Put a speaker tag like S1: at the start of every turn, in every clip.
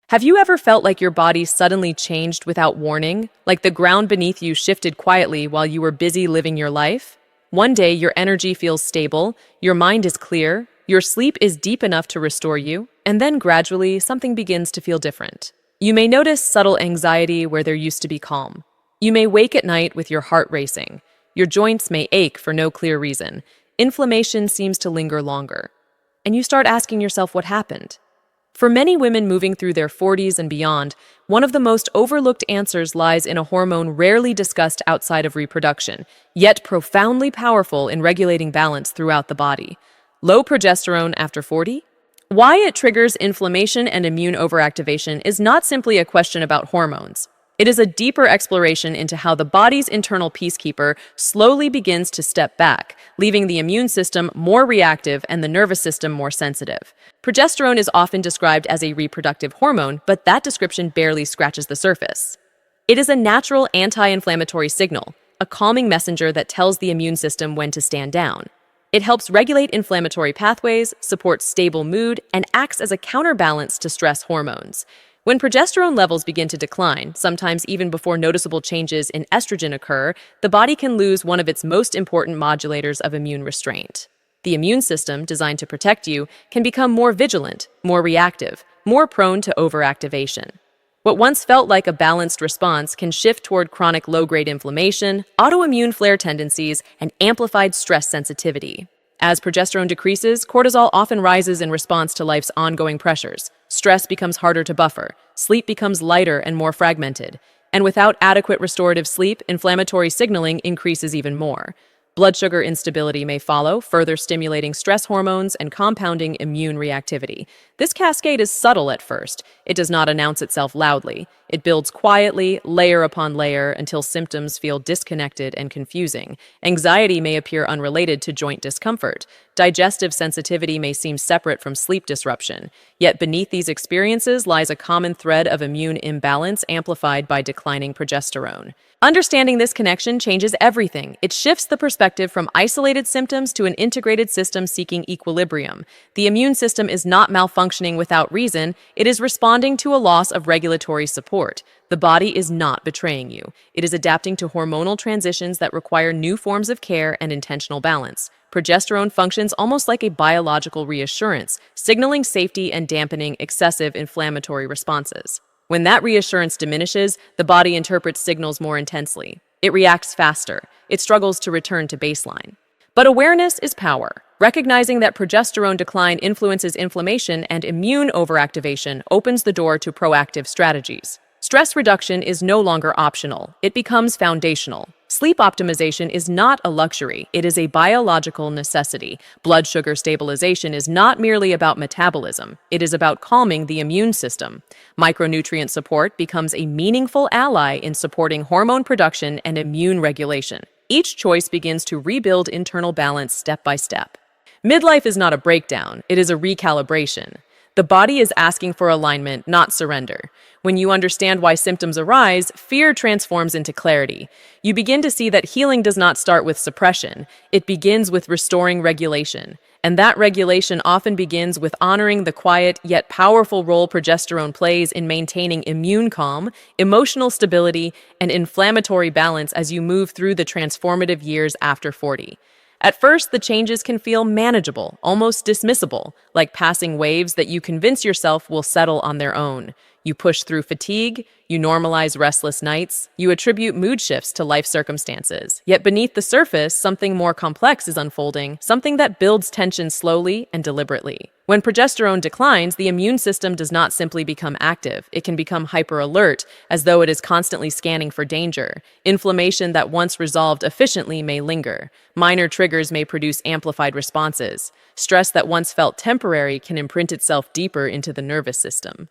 S1: Have you ever felt like your body suddenly changed without warning? Like the ground beneath you shifted quietly while you were busy living your life? One day, your energy feels stable, your mind is clear, your sleep is deep enough to restore you, and then gradually, something begins to feel different. You may notice subtle anxiety where there used to be calm. You may wake at night with your heart racing. Your joints may ache for no clear reason. Inflammation seems to linger longer. And you start asking yourself what happened. For many women moving through their 40s and beyond, one of the most overlooked answers lies in a hormone rarely discussed outside of reproduction, yet profoundly powerful in regulating balance throughout the body. Low progesterone after 40? Why it triggers inflammation and immune overactivation is not simply a question about hormones. It is a deeper exploration into how the body's internal peacekeeper slowly begins to step back, leaving the immune system more reactive and the nervous system more sensitive. Progesterone is often described as a reproductive hormone, but that description barely scratches the surface. It is a natural anti-inflammatory signal, a calming messenger that tells the immune system when to stand down. It helps regulate inflammatory pathways, supports stable mood, and acts as a counterbalance to stress hormones. When progesterone levels begin to decline, sometimes even before noticeable changes in estrogen occur, the body can lose one of its most important modulators of immune restraint. The immune system, designed to protect you, can become more vigilant, more reactive, more prone to overactivation. What once felt like a balanced response can shift toward chronic low-grade inflammation, autoimmune flare tendencies, and amplified stress sensitivity. As progesterone decreases, cortisol often rises in response to life's ongoing pressures. Stress becomes harder to buffer, sleep becomes lighter and more fragmented, and without adequate restorative sleep, inflammatory signaling increases even more. Blood sugar instability may follow, further stimulating stress hormones and compounding immune reactivity. This cascade is subtle at first. It does not announce itself loudly. It builds quietly, layer upon layer, until symptoms feel disconnected and confusing. Anxiety may appear unrelated to joint discomfort. Digestive sensitivity may seem separate from sleep disruption. Yet beneath these experiences lies a common thread of immune imbalance amplified by declining progesterone. Understanding this connection changes everything. It shifts the perspective from isolated symptoms to an integrated system seeking equilibrium. The immune system is not malfunctioning without reason, it is responding to a loss of regulatory support. The body is not betraying you. It is adapting to hormonal transitions that require new forms of care and intentional balance. Progesterone functions almost like a biological reassurance, signaling safety and dampening excessive inflammatory responses. When that reassurance diminishes, the body interprets signals more intensely. It reacts faster. It struggles to return to baseline. But awareness is power. Recognizing that progesterone decline influences inflammation and immune overactivation opens the door to proactive strategies. Stress reduction is no longer optional. It becomes foundational. Sleep optimization is not a luxury. It is a biological necessity. Blood sugar stabilization is not merely about metabolism. It is about calming the immune system. Micronutrient support becomes a meaningful ally in supporting hormone production and immune regulation. Each choice begins to rebuild internal balance step by step. Midlife is not a breakdown. It is a recalibration. The body is asking for alignment, not surrender. When you understand why symptoms arise, fear transforms into clarity. You begin to see that healing does not start with suppression. It begins with restoring regulation. And that regulation often begins with honoring the quiet yet powerful role progesterone plays in maintaining immune calm, emotional stability, and inflammatory balance as you move through the transformative years after 40. At first, the changes can feel manageable, almost dismissible, like passing waves that you convince yourself will settle on their own. You push through fatigue, you normalize restless nights, you attribute mood shifts to life circumstances. Yet beneath the surface, something more complex is unfolding, something that builds tension slowly and deliberately. When progesterone declines, the immune system does not simply become active. It can become hyper-alert, as though it is constantly scanning for danger. Inflammation that once resolved efficiently may linger. Minor triggers may produce amplified responses. Stress that once felt temporary can imprint itself deeper into the nervous system.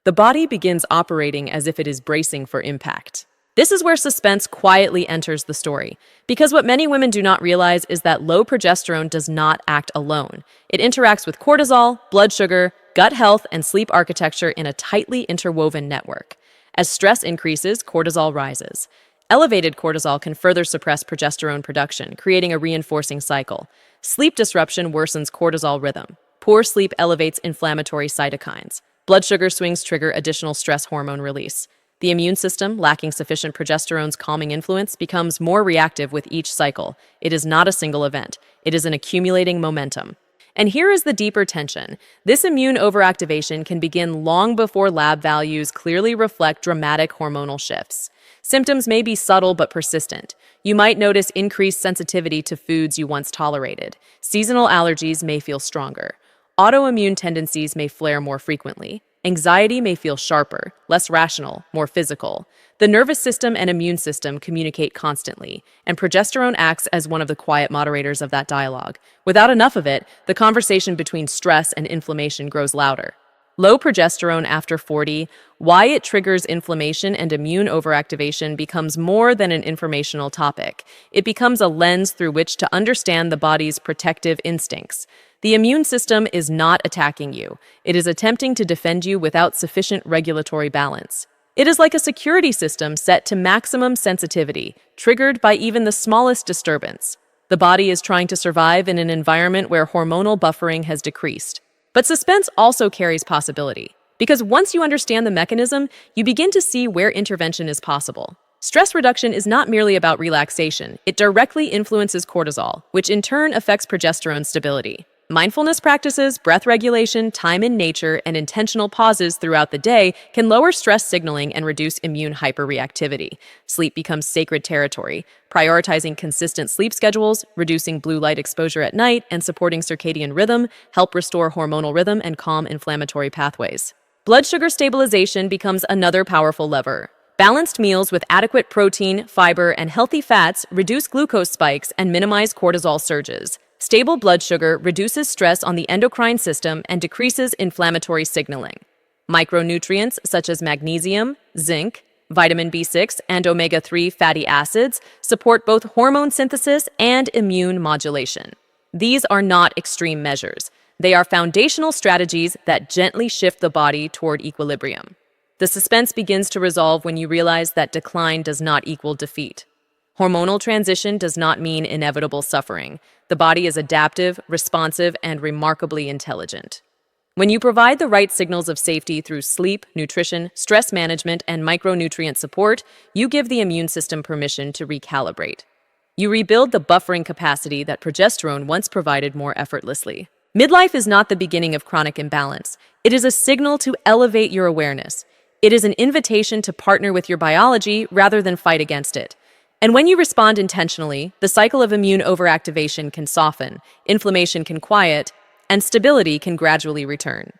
S1: The body begins operating as if it is bracing for impact. This is where suspense quietly enters the story, because what many women do not realize is that low progesterone does not act alone. It interacts with cortisol, blood sugar, gut health, and sleep architecture in a tightly interwoven network. As stress increases, cortisol rises. Elevated cortisol can further suppress progesterone production, creating a reinforcing cycle. Sleep disruption worsens cortisol rhythm. Poor sleep elevates inflammatory cytokines. blood sugar swings trigger additional stress hormone release. The immune system, lacking sufficient progesterone's calming influence, becomes more reactive with each cycle. It is not a single event. It is an accumulating momentum. And here is the deeper tension. This immune overactivation can begin long before lab values clearly reflect dramatic hormonal shifts. Symptoms may be subtle but persistent. You might notice increased sensitivity to foods you once tolerated. Seasonal allergies may feel stronger. Autoimmune tendencies may flare more frequently. Anxiety may feel sharper, less rational, more physical. The nervous system and immune system communicate constantly, and progesterone acts as one of the quiet moderators of that dialogue. Without enough of it, the conversation between stress and inflammation grows louder. Low progesterone after 40, why it triggers inflammation and immune overactivation becomes more than an informational topic. It becomes a lens through which to understand the body's protective instincts. The immune system is not attacking you. It is attempting to defend you without sufficient regulatory balance. It is like a security system set to maximum sensitivity, triggered by even the smallest disturbance. The body is trying to survive in an environment where hormonal buffering has decreased. But suspense also carries possibility, because once you understand the mechanism, you begin to see where intervention is possible. Stress reduction is not merely about relaxation. It directly influences cortisol, which in turn affects progesterone stability. Mindfulness practices, breath regulation, time in nature, and intentional pauses throughout the day can lower stress signaling and reduce immune hyper-reactivity. Sleep becomes sacred territory. Prioritizing consistent sleep schedules, reducing blue light exposure at night, and supporting circadian rhythm help restore hormonal rhythm and calm inflammatory pathways. Blood sugar stabilization becomes another powerful lever. Balanced meals with adequate protein, fiber, and healthy fats reduce glucose spikes and minimize cortisol surges. Stable blood sugar reduces stress on the endocrine system and decreases inflammatory signaling. Micronutrients such as magnesium, zinc, vitamin B6, and omega-3 fatty acids support both hormone synthesis and immune modulation. These are not extreme measures. They are foundational strategies that gently shift the body toward equilibrium. The suspense begins to resolve when you realize that decline does not equal defeat. Hormonal transition does not mean inevitable suffering. The body is adaptive, responsive, and remarkably intelligent. When you provide the right signals of safety through sleep, nutrition, stress management, and micronutrient support, you give the immune system permission to recalibrate. You rebuild the buffering capacity that progesterone once provided more effortlessly. Midlife is not the beginning of chronic imbalance. It is a signal to elevate your awareness. It is an invitation to partner with your biology rather than fight against it. And when you respond intentionally, the cycle of immune overactivation can soften, inflammation can quiet, and stability can gradually return.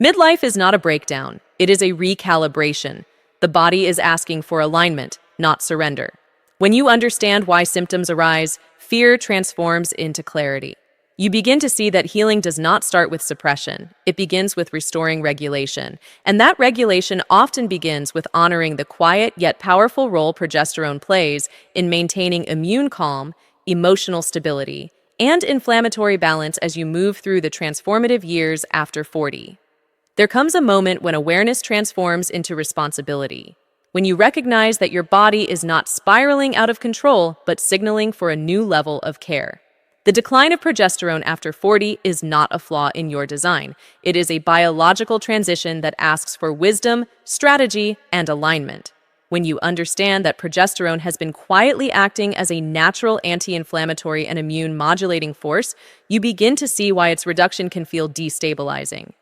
S1: Midlife is not a breakdown. It is a recalibration. The body is asking for alignment, not surrender. When you understand why symptoms arise, fear transforms into clarity. You begin to see that healing does not start with suppression. It begins with restoring regulation. And that regulation often begins with honoring the quiet yet powerful role progesterone plays in maintaining immune calm, emotional stability, and inflammatory balance as you move through the transformative years after 40. There comes a moment when awareness transforms into responsibility. When you recognize that your body is not spiraling out of control, but signaling for a new level of care. The decline of progesterone after 40 is not a flaw in your design. It is a biological transition that asks for wisdom, strategy, and alignment. When you understand that progesterone has been quietly acting as a natural anti-inflammatory and immune-modulating force, you begin to see why its reduction can feel destabilizing.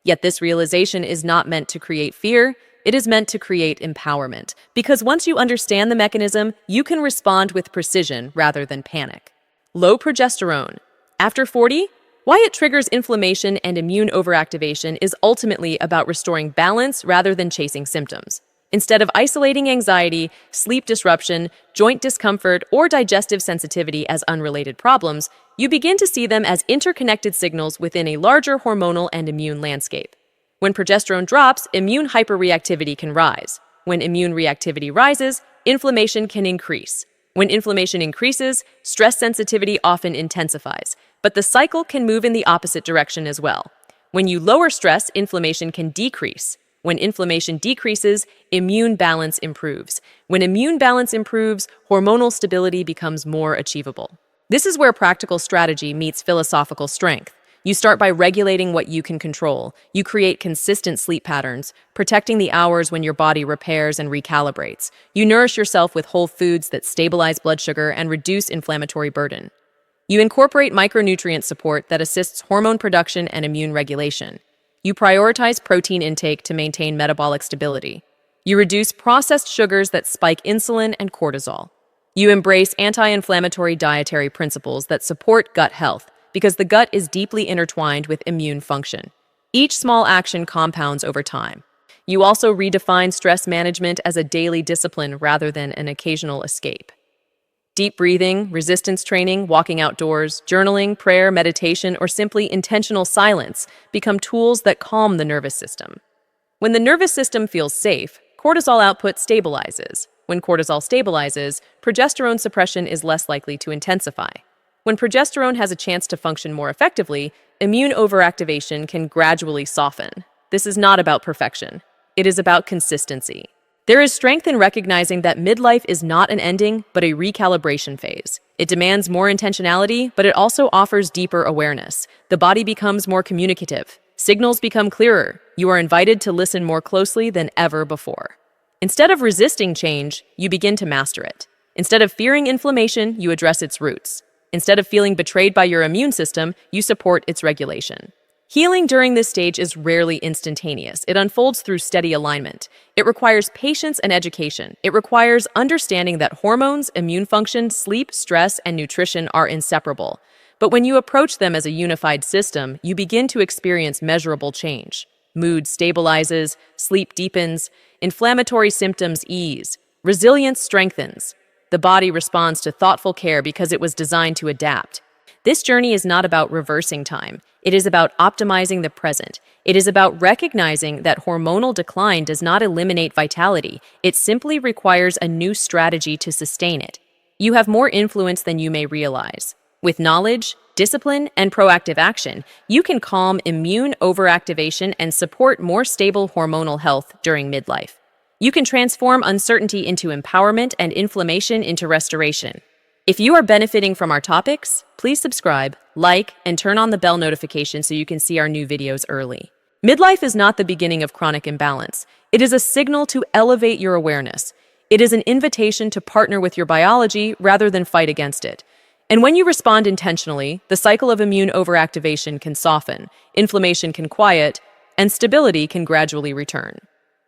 S1: Yet this realization is not meant to create fear. It is meant to create empowerment. Because once you understand the mechanism, you can respond with precision rather than panic. Low progesterone. After 40, why it triggers inflammation and immune overactivation is ultimately about restoring balance rather than chasing symptoms. Instead of isolating anxiety, sleep disruption, joint discomfort, or digestive sensitivity as unrelated problems, you begin to see them as interconnected signals within a larger hormonal and immune landscape. When progesterone drops, immune hyper-reactivity can rise. When immune reactivity rises, inflammation can increase. When inflammation increases, stress sensitivity often intensifies, but the cycle can move in the opposite direction as well. When you lower stress, inflammation can decrease. When inflammation decreases, immune balance improves. When immune balance improves, hormonal stability becomes more achievable. This is where practical strategy meets philosophical strength. You start by regulating what you can control. You create consistent sleep patterns, protecting the hours when your body repairs and recalibrates. You nourish yourself with whole foods that stabilize blood sugar and reduce inflammatory burden. You incorporate micronutrient support that assists hormone production and immune regulation. You prioritize protein intake to maintain metabolic stability. You reduce processed sugars that spike insulin and cortisol. You embrace anti-inflammatory dietary principles that support gut health because the gut is deeply intertwined with immune function. Each small action compounds over time. You also redefine stress management as a daily discipline rather than an occasional escape. Deep breathing, resistance training, walking outdoors, journaling, prayer, meditation, or simply intentional silence become tools that calm the nervous system. When the nervous system feels safe, cortisol output stabilizes. When cortisol stabilizes, progesterone suppression is less likely to intensify. When progesterone has a chance to function more effectively, immune overactivation can gradually soften. This is not about perfection. It is about consistency. There is strength in recognizing that midlife is not an ending, but a recalibration phase. It demands more intentionality, but it also offers deeper awareness. The body becomes more communicative. Signals become clearer. You are invited to listen more closely than ever before. Instead of resisting change, you begin to master it. Instead of fearing inflammation, you address its roots. Instead of feeling betrayed by your immune system, you support its regulation. Healing during this stage is rarely instantaneous. It unfolds through steady alignment. It requires patience and education. It requires understanding that hormones, immune function, sleep, stress, and nutrition are inseparable. But when you approach them as a unified system, you begin to experience measurable change. Mood stabilizes, sleep deepens, inflammatory symptoms ease, resilience strengthens. The body responds to thoughtful care because it was designed to adapt. This journey is not about reversing time. It is about optimizing the present. It is about recognizing that hormonal decline does not eliminate vitality. It simply requires a new strategy to sustain it. You have more influence than you may realize. With knowledge, discipline, and proactive action, you can calm immune overactivation and support more stable hormonal health during midlife. You can transform uncertainty into empowerment and inflammation into restoration. If you are benefiting from our topics, please subscribe, like, and turn on the bell notification so you can see our new videos early. Midlife is not the beginning of chronic imbalance. It is a signal to elevate your awareness. It is an invitation to partner with your biology rather than fight against it. And when you respond intentionally, the cycle of immune overactivation can soften, inflammation can quiet, and stability can gradually return.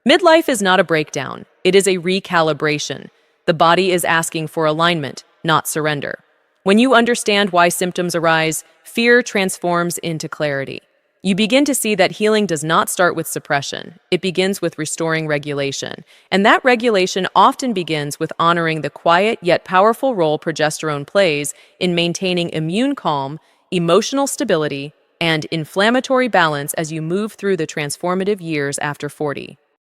S1: Midlife is not a breakdown. It is a recalibration. The body is asking for alignment, not surrender. When you understand why symptoms arise, fear transforms into clarity. You begin to see that healing does not start with suppression. It begins with restoring regulation. And that regulation often begins with honoring the quiet yet powerful role progesterone plays in maintaining immune calm, emotional stability, and inflammatory balance as you move through the transformative years after 40.